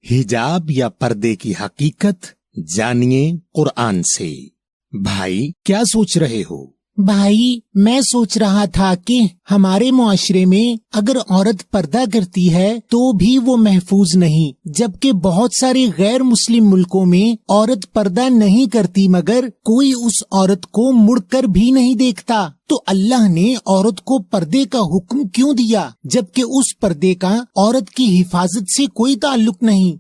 हिजाब या पर्दे की हकीकत जानिए कुरान से। भाई क्या सोच रहे हो? भाई मैं सोच रहा था कि हमारे मुआशरे में अगर औरत पर्दा करती है तो भी वो महफूज नहीं, जबकि बहुत सारे गैर मुस्लिम मुल्कों में औरत पर्दा नहीं करती मगर कोई उस औरत को मुड़कर भी नहीं देखता। तो अल्लाह ने औरत को पर्दे का हुक्म क्यों दिया, जबकि उस पर्दे का औरत की हिफाजत से कोई ताल्लुक नहीं?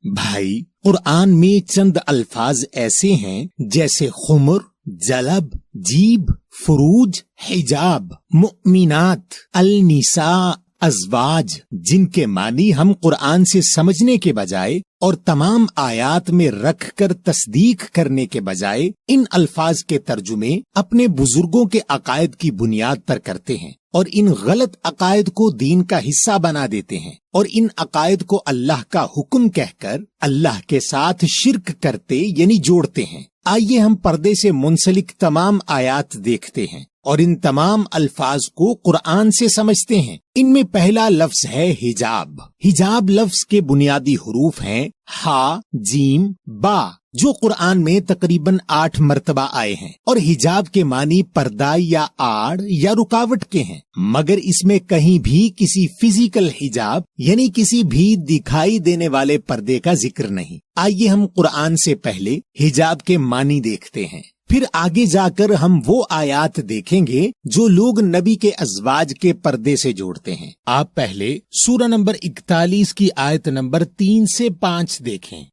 भाई कुरान में चंद अल्फाज ऐसे हैं जैसे खुमर, जलब, जीब, फुरूज, हिजाब, मुमिनात, अल-निसा, अज़वाज, जिनके मानी हम कुरान से समझने के बजाय और तमाम आयात में रख कर तस्दीक करने के बजाय इन अल्फाज के तर्जुमे अपने बुजुर्गों के अकायद की बुनियाद पर करते हैं और इन गलत अकायद को दीन का हिस्सा बना देते हैं और इन अकायद को अल्लाह का हुक्म कहकर अल्लाह के साथ शिर्क करते यानी जोड़ते हैं। आइए हम पर्दे से मुंसलिक तमाम आयात देखते हैं और इन तमाम अल्फाज को कुरान से समझते हैं। इनमें पहला लफ्ज है हिजाब। हिजाब लफ्ज के बुनियादी हुरूफ हैं हा, जीम, बा, जो कुरान में तकरीबन 8 मर्तबा आए हैं और हिजाब के मानी पर्दा या आड़ या रुकावट के हैं, मगर इसमें कहीं भी किसी फिजिकल हिजाब यानी किसी भी दिखाई देने वाले पर्दे का जिक्र नहीं। आइए हम कुरान से पहले हिजाब के मानी देखते हैं, फिर आगे जाकर हम वो आयात देखेंगे जो लोग नबी के अज़वाज के पर्दे से जोड़ते हैं। आप पहले सूरा नंबर 41 की आयत नंबर 3 से 5 देखें।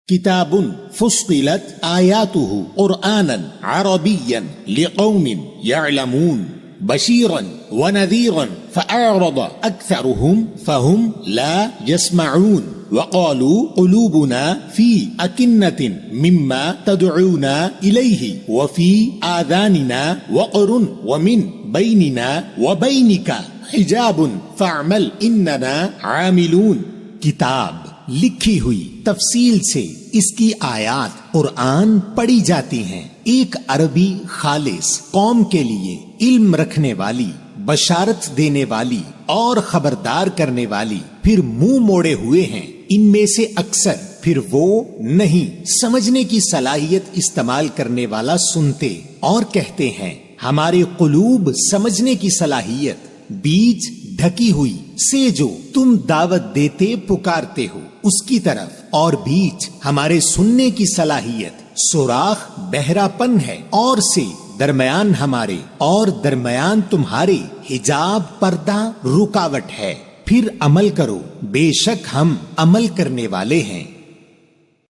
किताबुन फुस्सिलत आयातुहु कुरआनन अरबिय्यन लिकौमिन यअलमून बशीरन व नज़ीरन फअअरद अक्सरुहुम फहुम ला यस्मऊन वक़ालू क़ुलूबुना फ़ी अकिन्नतिन मिम्मा तदऊना इलैहि व फ़ी आज़ानिना वक़रुन व मिन बैनिना व बैनिका हिजाबुन फ़अमल इन्नना आमिलून। किताब लिखी हुई तफसील से इसकी आयात कुरान पढ़ी जाती हैं, एक अरबी खालिस कौम के लिए इल्म रखने वाली, बशारत देने वाली और खबरदार करने वाली, फिर मुंह मोड़े हुए हैं इनमें से अक्सर, फिर वो नहीं समझने की सलाहियत इस्तेमाल करने वाला सुनते और कहते हैं हमारे कुलूब समझने की सलाहियत बीज ढकी हुई से जो तुम दावत देते पुकारते हो उसकी तरफ, और बीच हमारे सुनने की सलाहियत सुराख बहरापन है और से दरमियान हमारे और दरमियान तुम्हारे हिजाब पर्दा रुकावट है, फिर अमल करो बेशक हम अमल करने वाले हैं।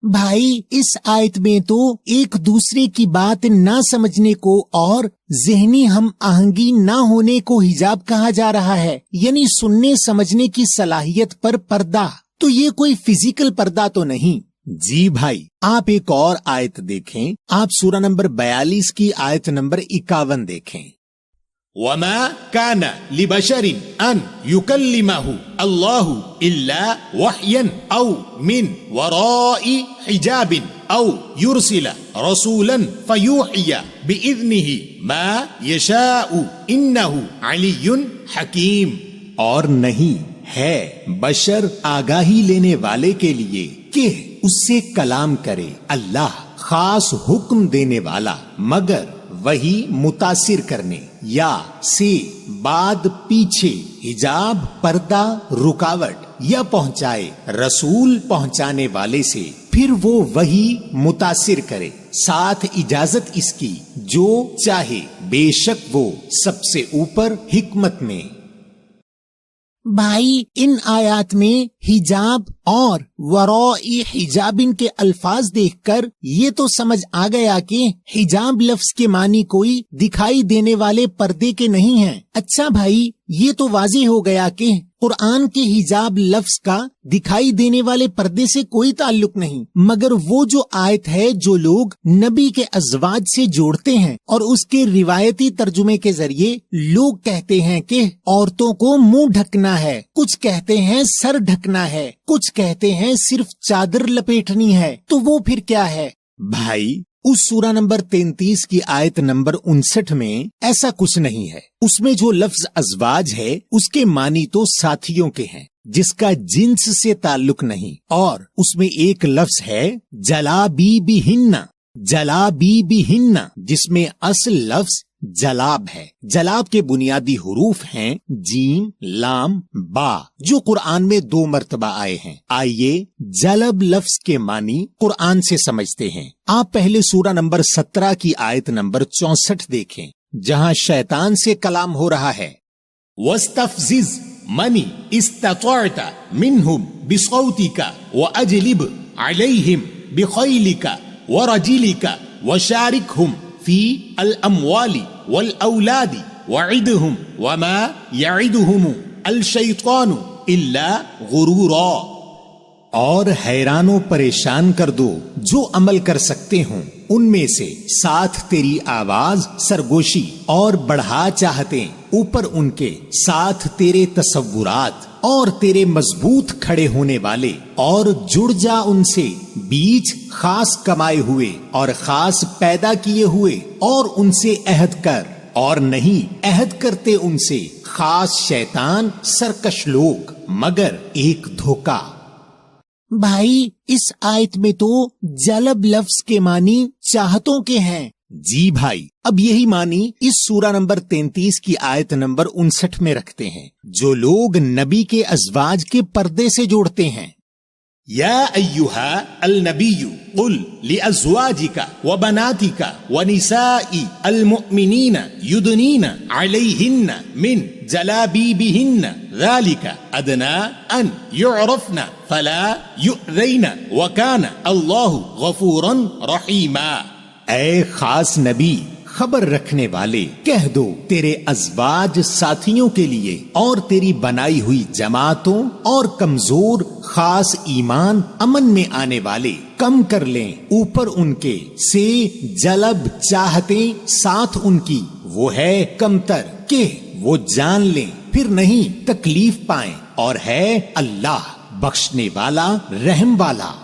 भाई इस आयत में तो एक दूसरे की बात ना समझने को और ज़हनी हम आहंगी ना होने को हिजाब कहा जा रहा है, यानी सुनने समझने की सलाहियत पर पर्दा। तो ये कोई फिजिकल पर्दा तो नहीं। जी भाई, आप एक और आयत देखें, आप सूरा नंबर 42 की आयत नंबर 51 देखें। वमा काना लिबशरिन अन युकल्लिमहु अल्लाहु इल्ला वहयन औ मिन वराई हिजाबिन औ युरसिला रसूलन फयूहिया बिइज़्निही मा यशाउ इन्नहु अलियुन हकीम। और नहीं है बशर आगाही लेने वाले के लिए कि उससे कलाम करे अल्लाह खास हुक्म देने वाला, मगर वही मुतासिर करने या से बाद पीछे हिजाब पर्दा रुकावट या पहुंचाए रसूल पहुंचाने वाले से, फिर वो वही मुतासिर करे साथ इजाजत इसकी जो चाहे, बेशक वो सबसे ऊपर हिकमत में। भाई इन आयात में हिजाब और वराई हिजाबिन के अल्फाज देखकर ये तो समझ आ गया कि हिजाब लफ्ज के मानी कोई दिखाई देने वाले पर्दे के नहीं हैं। अच्छा भाई, ये तो वाज़ेह हो गया कि कुरान के हिजाब लफ्ज का दिखाई देने वाले पर्दे से कोई ताल्लुक नहीं, मगर वो जो आयत है जो लोग नबी के अज़वाज से जोड़ते हैं और उसके रिवायती तर्जुमे के जरिए लोग कहते हैं कि औरतों को मुंह ढकना है, कुछ कहते हैं सर ढकना है, कुछ कहते हैं सिर्फ चादर लपेटनी है, तो वो फिर क्या है? भाई उस सूरा नंबर 33 की आयत नंबर 59 में ऐसा कुछ नहीं है। उसमें जो लफ्ज अजवाज है उसके मानी तो साथियों के हैं, जिसका जिन्स से ताल्लुक नहीं, और उसमें एक लफ्ज है जलाबीबिहिन्ना, जलाबीबिहिन्ना, जिसमें असल लफ्ज जलाब है। जलाब के बुनियादी हुरूफ हैं जीम, लाम, बा, जो कुरान में 2 मर्तबा आए हैं। आइए जलब लफ्ज के मानी कुरान से समझते हैं। आप पहले सूरा नंबर 17 की आयत नंबर 64 देखें, जहां शैतान से कलाम हो रहा है। वस्तफजिज मनी इस्ततअता मिनहुम बिसौतिका व अजलिब अलैहिम बिखैलिका व रजिलिका व शारिकहुम फी अल अमवाली वल औलादी वइदहुम वमा यइदुहुम अल शैतानु इल्ला गुरूरा। और हैरानों परेशान कर दो जो अमल कर सकते हों उनमें से, साथ तेरी आवाज सरगोशी और बढ़ा चाहते ऊपर उनके, साथ तेरे तसव्वुरात और तेरे मजबूत खड़े होने वाले, और जुड़ जा उनसे बीच खास कमाए हुए और खास पैदा किए हुए, और उनसे अहद कर, और नहीं अहद करते उनसे खास शैतान सरकश लोग मगर एक धोखा। भाई इस आयत में तो जलब लफ्ज के मानी चाहतों के हैं। जी भाई, अब यही मानी इस सूरा नंबर 33 की आयत नंबर 59 में रखते हैं, जो लोग नबी के अज़वाज के पर्दे से जोड़ते हैं। या अय्युहा अल नबिय्यु कुल लिअज़वाजिका व बनातिका व निसाई अल मुअमिनीना युदनीना अलैहिन्ना मिन जलाबीबिहिन्ना ज़ालिका अदना अन युअरफ़ना फला युअज़ैना व काना अल्लाहु गफूरन रहीमा। ऐ खास नबी, खबर रखने वाले, कह दो तेरे अज़वाज साथियों के लिए और तेरी बनाई हुई जमातों और कमजोर खास ईमान अमन में आने वाले कम कर लें ऊपर उनके से जलब चाहते साथ उनकी, वो है कमतर के वो जान लें फिर नहीं तकलीफ पाएं, और है अल्लाह बख्शने वाला रहम वाला।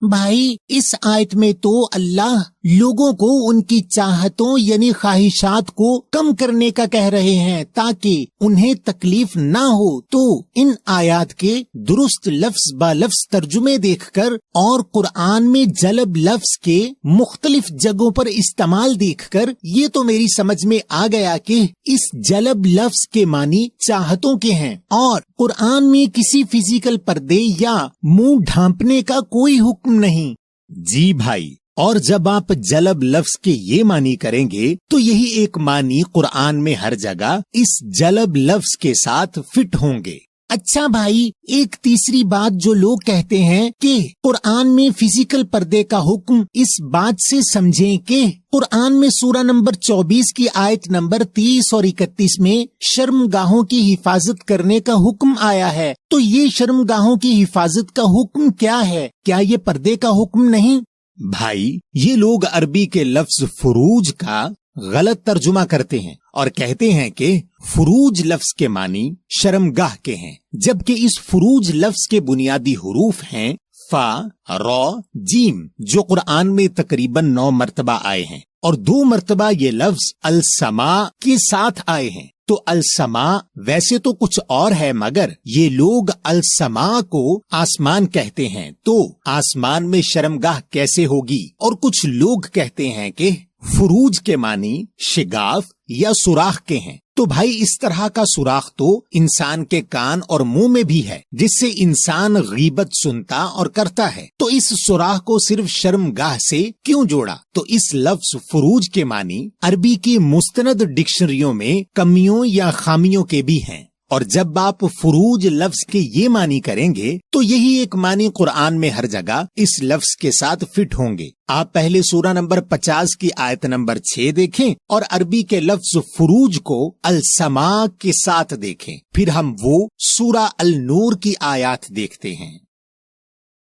भाई इस आयत में तो अल्लाह लोगों को उनकी चाहतों यानी ख्वाहिशात को कम करने का कह रहे हैं ताकि उन्हें तकलीफ ना हो। तो इन आयत के दुरुस्त लफ्ज ब लफ्ज तर्जुमे देखकर और कुरान में जलब लफ्ज के मुख्तलिफ जगहों पर इस्तेमाल देखकर ये तो मेरी समझ में आ गया कि इस जलब लफ्ज के मानी चाहतों के हैं और कुरान में किसी फिजिकल पर्दे या मुंह ढांपने का कोई हुक्म नहीं। जी भाई, और जब आप जलब लफ्ज के ये मानी करेंगे तो यही एक मानी कुरान में हर जगह इस जलब लफ्ज के साथ फिट होंगे। अच्छा भाई, एक तीसरी बात जो लोग कहते हैं कि कुरान में फिजिकल पर्दे का हुक्म इस बात से समझें कि कुरान में सूरा नंबर 24 की आयत नंबर 30 और 31 में शर्मगाहों की हिफाजत करने का हुक्म आया है। तो ये शर्मगाहों की हिफाजत का हुक्म क्या है? क्या ये पर्दे का हुक्म नहीं? भाई, ये लोग अरबी के लफ्ज फुरूज का गलत तर्जुमा करते हैं और कहते हैं कि फुरूज लफ्ज के मानी शर्मगाह के हैं, जबकि इस फुरूज लफ्ज के बुनियादी हुरूफ हैं फा, रौ, जीम, जो कुरान में तकरीबन 9 मर्तबा आए हैं और 2 मर्तबा ये लफ्ज अल समा के साथ आए हैं। तो अल समा वैसे तो कुछ और है, मगर ये लोग अल समा को आसमान कहते हैं, तो आसमान में शर्मगाह कैसे होगी? और कुछ लोग कहते हैं कि फुरूज के मानी शिगाफ या सुराख के हैं। तो भाई, इस तरह का सुराख तो इंसान के कान और मुंह में भी है, जिससे इंसान गीबत सुनता और करता है। तो इस सुराख को सिर्फ शर्मगाह से क्यों जोड़ा? तो इस लफ्ज फुरूज के मानी अरबी की मुस्तनद डिक्शनरियों में कमियों या खामियों के भी हैं, और जब आप फुरूज लफ्ज के ये मानी करेंगे तो यही एक मानी कुरान में हर जगह इस लफ्ज के साथ फिट होंगे। आप पहले सूरा नंबर 50 की आयत नंबर 6 देखें और अरबी के लफ्ज फुरूज को अल समा के साथ देखें, फिर हम वो सूरा अल नूर की आयत देखते हैं।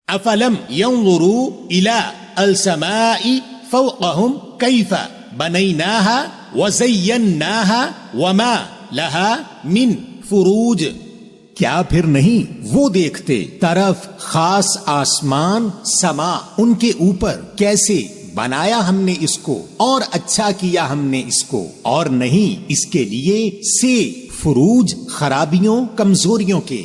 अफलम यंज़ुरू इला अल समाई फौक़हुम कैफ़ा बनैनाहा व ज़य्यन्नाहा वमा लहा मिन फुरूज। क्या फिर नहीं वो देखते तरफ खास आसमान समा उनके ऊपर कैसे بنایا ہم نے اس کو اور اچھا کیا ہم نے اس کو، اور نہیں اس کے لیے سے فروج خرابیوں کمزوریوں کے۔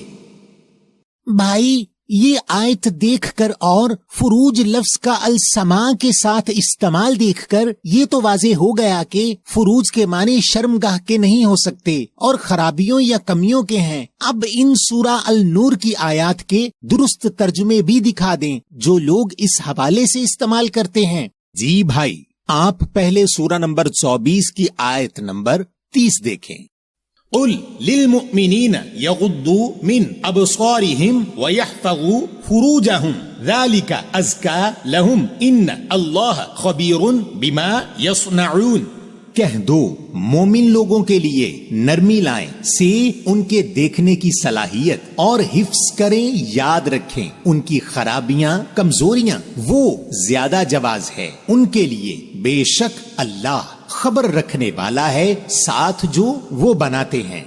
بھائی یہ آیت دیکھ کر اور فروج لفظ کا السماع کے ساتھ استعمال دیکھ کر یہ تو واضح ہو گیا کہ فروج کے معنی شرمگاہ کے نہیں ہو سکتے اور خرابیوں یا کمیوں کے ہیں۔ اب ان سورہ النور کی آیات کے درست ترجمے بھی دکھا دیں جو لوگ اس حوالے سے استعمال کرتے ہیں۔ جی بھائی، آپ پہلے سورہ نمبر 24 کی آیت نمبر 30 دیکھیں۔ قل للمؤمنین یغضوا من ابصارهم ویحفظوا فروجهم ذلک ازکی لهم ان اللہ خبیر بما یصنعون۔ کہہ دو مومن لوگوں کے لیے نرمی لائیں سے ان کے دیکھنے کی صلاحیت اور حفظ کریں، یاد رکھیں ان کی خرابیاں کمزوریاں، وہ زیادہ جواز ہے ان کے لیے، بے شک اللہ خبر رکھنے والا ہے ساتھ جو وہ بناتے ہیں۔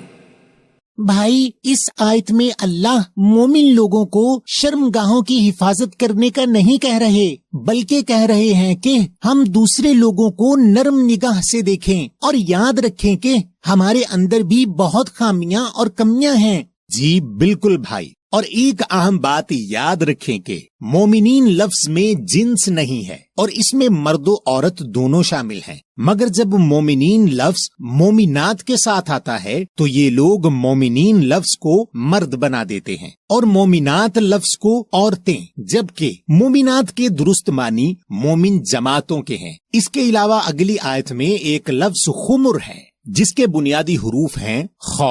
بھائی اس آیت میں اللہ مومن لوگوں کو شرمگاہوں کی حفاظت کرنے کا نہیں کہہ رہے، بلکہ کہہ رہے ہیں کہ ہم دوسرے لوگوں کو نرم نگاہ سے دیکھیں اور یاد رکھیں کہ ہمارے اندر بھی بہت خامیاں اور کمیاں ہیں۔ جی بالکل بھائی، اور ایک اہم بات یاد رکھیں کہ مومنین لفظ میں جنس نہیں ہے اور اس میں مرد و عورت دونوں شامل ہیں، مگر جب مومنین لفظ مومنات کے ساتھ آتا ہے تو یہ لوگ مومنین لفظ کو مرد بنا دیتے ہیں اور مومنات لفظ کو عورتیں، جبکہ مومنات کے درست معنی مومن جماعتوں کے ہیں۔ اس کے علاوہ اگلی آیت میں ایک لفظ خمر ہے جس کے بنیادی حروف ہیں خ،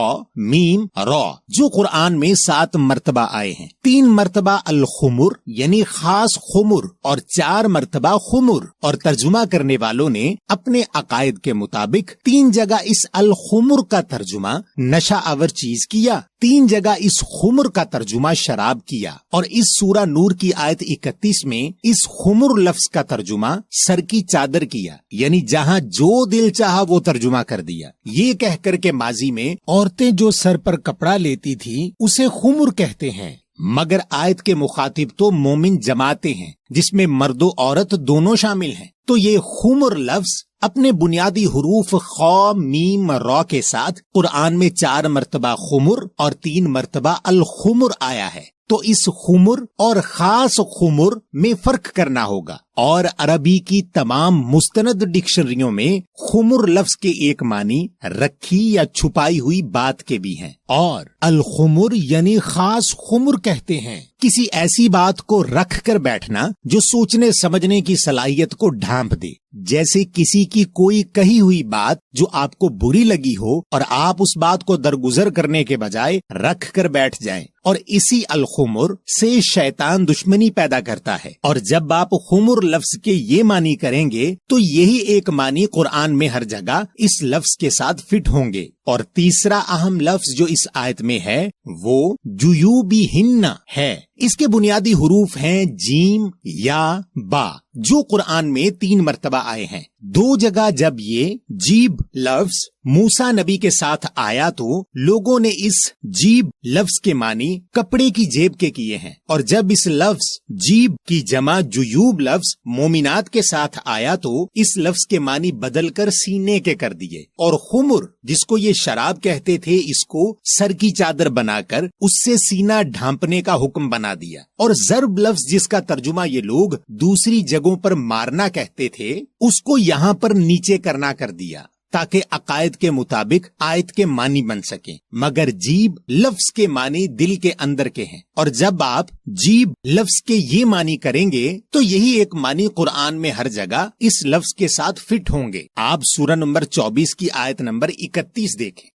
میم، را، جو قرآن میں 7 مرتبہ آئے ہیں۔ 3 مرتبہ الخمر یعنی خاص خمر اور 4 مرتبہ خمر، اور ترجمہ کرنے والوں نے اپنے عقائد کے مطابق 3 جگہ اس الخمر کا ترجمہ نشہ آور چیز کیا، 3 جگہ اس خمر کا ترجمہ شراب کیا، اور اس سورہ نور کی آیت 31 میں اس خمر لفظ کا ترجمہ سر کی چادر کیا، یعنی جہاں جو دل چاہا وہ ترجمہ کر دیا، یہ کہہ کر کے ماضی میں عورتیں جو سر پر کپڑا لیتی تھی اسے خمر کہتے ہیں، مگر آیت کے مخاطب تو مومن جماعتیں ہیں جس میں مرد و عورت دونوں شامل ہیں، تو یہ خمر لفظ اپنے بنیادی حروف خ، میم، را کے ساتھ قرآن میں 4 مرتبہ خمر اور 3 مرتبہ الخمر آیا ہے، تو اس خمر اور خاص خمر میں فرق کرنا ہوگا، اور عربی کی تمام مستند ڈکشنریوں میں خمر لفظ کے ایک معنی رکھی یا چھپائی ہوئی بات کے بھی ہیں، اور الخمر یعنی خاص خمر کہتے ہیں کسی ایسی بات کو رکھ کر بیٹھنا جو سوچنے سمجھنے کی صلاحیت کو ڈھانپ دے، جیسے کسی کی کوئی کہی ہوئی بات جو آپ کو بری لگی ہو اور آپ اس بات کو درگزر کرنے کے بجائے رکھ کر بیٹھ جائیں، اور اسی الخمر سے شیطان دشمنی پیدا کرتا ہے، اور جب آپ خمر لفظ کے یہ معنی کریں گے تو یہی ایک معنی قرآن میں ہر جگہ اس لفظ کے ساتھ فٹ ہوں گے۔ اور تیسرا اہم لفظ جو اس آیت میں ہے وہ جیوبہن ہے، اس کے بنیادی حروف ہیں جیم یا با، جو قرآن میں 3 مرتبہ آئے ہیں۔ 2 جگہ جب یہ جیب لفظ موسیٰ نبی کے ساتھ آیا تو لوگوں نے اس جیب لفظ کے معنی کپڑے کی جیب کے کیے ہیں، اور جب اس لفظ جیب کی جمع جیوب لفظ مومنات کے ساتھ آیا تو اس لفظ کے معنی بدل کر سینے کے کر دیے، اور خمر جس کو یہ شراب کہتے تھے اس کو سر کی چادر بنا کر اس سے سینہ ڈھانپنے کا حکم بنا دیا، اور ضرب لفظ جس کا ترجمہ یہ لوگ دوسری جگہوں پر مارنا کہتے تھے اس کو یہاں پر نیچے کرنا کر دیا تاکہ عقائد کے مطابق آیت کے معنی بن سکیں، مگر جیب لفظ کے معنی دل کے اندر کے ہیں، اور جب آپ جیب لفظ کے یہ معنی کریں گے تو یہی ایک معنی قرآن میں ہر جگہ اس لفظ کے ساتھ فٹ ہوں گے۔ آپ سورہ نمبر 24 کی آیت نمبر 31 دیکھیں۔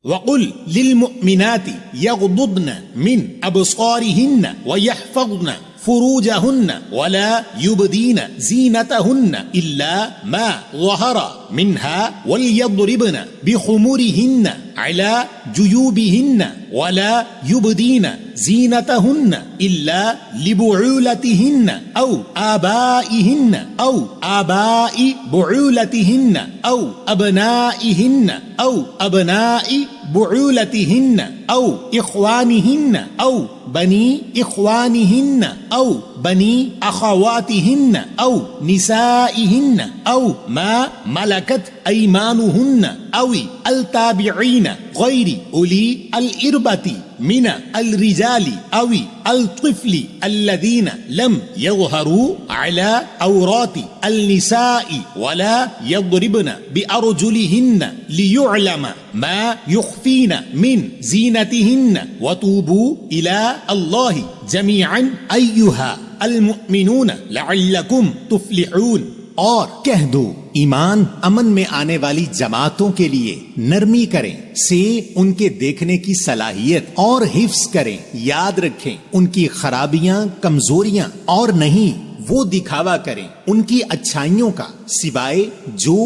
وَقُلْ لِلْمُؤْمِنَاتِ يَغْضُضْنَ مِنْ أَبْصَارِهِنَّ وَيَحْفَظْنَ فُرُوجَهُنَّ وَلَا يُبْدِينَ زِينَتَهُنَّ إِلَّا مَا ظَهَرَ مِنْهَا وَلْيَضْرِبْنَ بِخُمُرِهِنَّ عَلَى جُيُوبِهِنَّ وَلَا يُبْدِينَ زِينَتَهُنَّ إِلَّا لِبُعُولَتِهِنَّ أَوْ آبَائِهِنَّ أَوْ آبَاءِ بُعُولَتِهِنَّ أَوْ أَبْنَائِهِنَّ أَوْ أَبْنَاءِ بعولتهن او اخوانهن او بنی اخوانهن او بنی اخواتهن او نسائهن او ما ملكت ايمانهن او التابعين غير اولي الاربة من الرجال او الطفل الذين لم يظهروا على عورات النساء ولا يضربن بأرجلهن ليعلم ما يخفين من زينتهن وتوبوا إلى الله جميعا أيها المؤمنون لعلكم تفلحون. اور کہہ دو ایمان امن میں آنے والی جماعتوں کے لیے نرمی کریں سے ان کے دیکھنے کی صلاحیت اور حفظ کریں. یاد رکھیں ان کی خرابیاں کمزوریاں اور نہیں وہ دکھاوا کریں ان کی اچھائیوں کا سوائے جو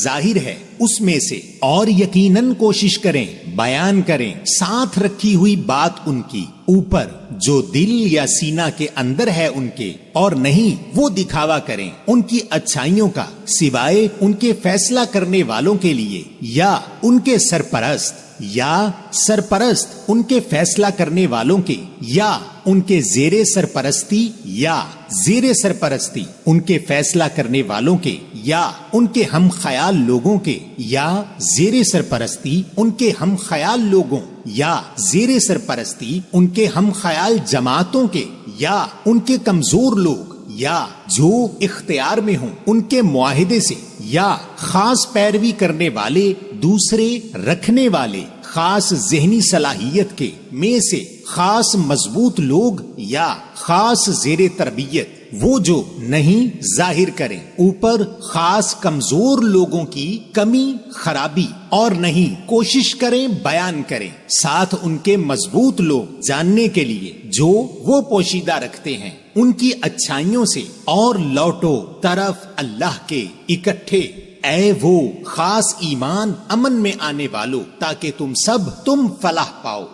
ظاہر ہے اس میں سے, اور یقیناً کوشش کریں بیان کریں ساتھ رکھی ہوئی بات ان کی اوپر جو دل یا سینہ کے اندر ہے ان کے, اور نہیں وہ دکھاوا کریں ان کی اچھائیوں کا سوائے ان کے فیصلہ کرنے والوں کے لیے یا ان کے سرپرست یا سرپرست ان کے فیصلہ کرنے والوں کے یا ان کے زیر سرپرستی یا زیر سرپرستی ان کے فیصلہ کرنے والوں کے یا ان کے ہم خیال لوگوں کے یا زیر سرپرستی ان کے ہم خیال لوگوں یا زیر سرپرستی ان کے ہم خیال جماعتوں کے یا ان کے کمزور لوگ یا جو اختیار میں ہوں ان کے معاہدے سے یا خاص پیروی کرنے والے دوسرے رکھنے والے خاص ذہنی صلاحیت کے میں سے خاص مضبوط لوگ یا خاص زیر تربیت وہ جو نہیں ظاہر کریں اوپر خاص کمزور لوگوں کی کمی خرابی, اور نہیں کوشش کریں بیان کریں ساتھ ان کے مضبوط لوگ جاننے کے لیے جو وہ پوشیدہ رکھتے ہیں ان کی اچھائیوں سے, اور لوٹو طرف اللہ کے اکٹھے اے وہ خاص ایمان امن میں آنے والو تاکہ تم فلاح پاؤ.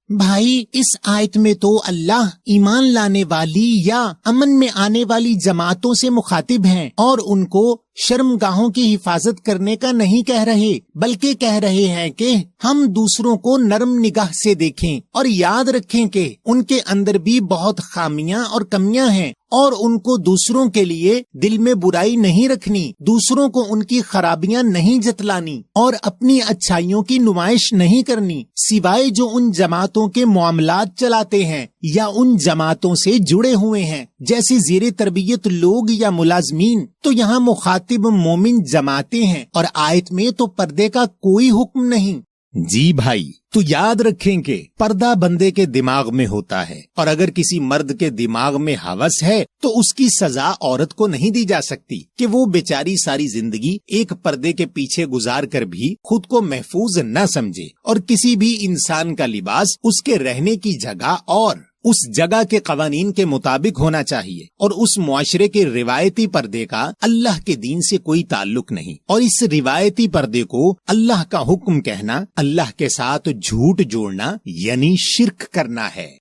بھائی اس آیت میں تو اللہ ایمان لانے والی یا امن میں آنے والی جماعتوں سے مخاطب ہیں اور ان کو شرمگاہوں کی حفاظت کرنے کا نہیں کہہ رہے بلکہ کہہ رہے ہیں کہ ہم دوسروں کو نرم نگاہ سے دیکھیں اور یاد رکھیں کہ ان کے اندر بھی بہت خامیاں اور کمیاں ہیں اور ان کو دوسروں کے لیے دل میں برائی نہیں رکھنی, دوسروں کو ان کی خرابیاں نہیں جتلانی اور اپنی اچھائیوں کی نمائش نہیں کرنی سوائے جو ان جماعتوں کے معاملات چلاتے ہیں یا ان جماعتوں سے جڑے ہوئے ہیں جیسے زیر تربیت لوگ یا ملازمین. تو یہاں مخاطب مومن جماعتیں ہیں اور آیت میں تو پردے کا کوئی حکم نہیں. جی بھائی, تو یاد رکھیں کہ پردہ بندے کے دماغ میں ہوتا ہے اور اگر کسی مرد کے دماغ میں ہوس ہے تو اس کی سزا عورت کو نہیں دی جا سکتی کہ وہ بیچاری ساری زندگی ایک پردے کے پیچھے گزار کر بھی خود کو محفوظ نہ سمجھے, اور کسی بھی انسان کا لباس اس کے رہنے کی جگہ اور اس جگہ کے قوانین کے مطابق ہونا چاہیے, اور اس معاشرے کے روایتی پردے کا اللہ کے دین سے کوئی تعلق نہیں, اور اس روایتی پردے کو اللہ کا حکم کہنا اللہ کے ساتھ جھوٹ جوڑنا یعنی شرک کرنا ہے.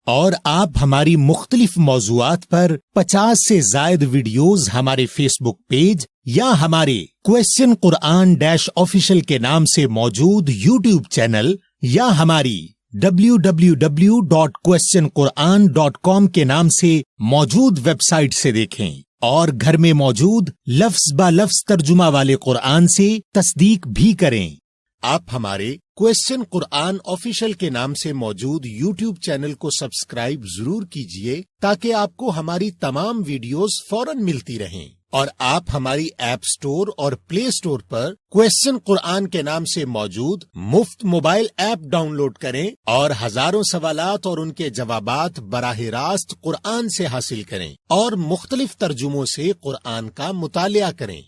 اور آپ ہماری مختلف موضوعات پر 50 سے زائد ویڈیوز ہمارے فیس بک پیج یا ہمارے کوسچن قرآن -آفیشل کے نام سے موجود یوٹیوب چینل یا ہماری www.questionquran.com کے نام سے موجود ویب سائٹ سے دیکھیں, اور گھر میں موجود لفظ با لفظ ترجمہ والے قرآن سے تصدیق بھی کریں. آپ ہمارے کوسچن قرآن آفیشل کے نام سے موجود یوٹیوب چینل کو سبسکرائب ضرور کیجئے تاکہ آپ کو ہماری تمام ویڈیوز فوراً ملتی رہیں, اور آپ ہماری ایپ سٹور اور پلے سٹور پر کوسچن قرآن کے نام سے موجود مفت موبائل ایپ ڈاؤن لوڈ کریں اور ہزاروں سوالات اور ان کے جوابات براہ راست قرآن سے حاصل کریں اور مختلف ترجموں سے قرآن کا مطالعہ کریں.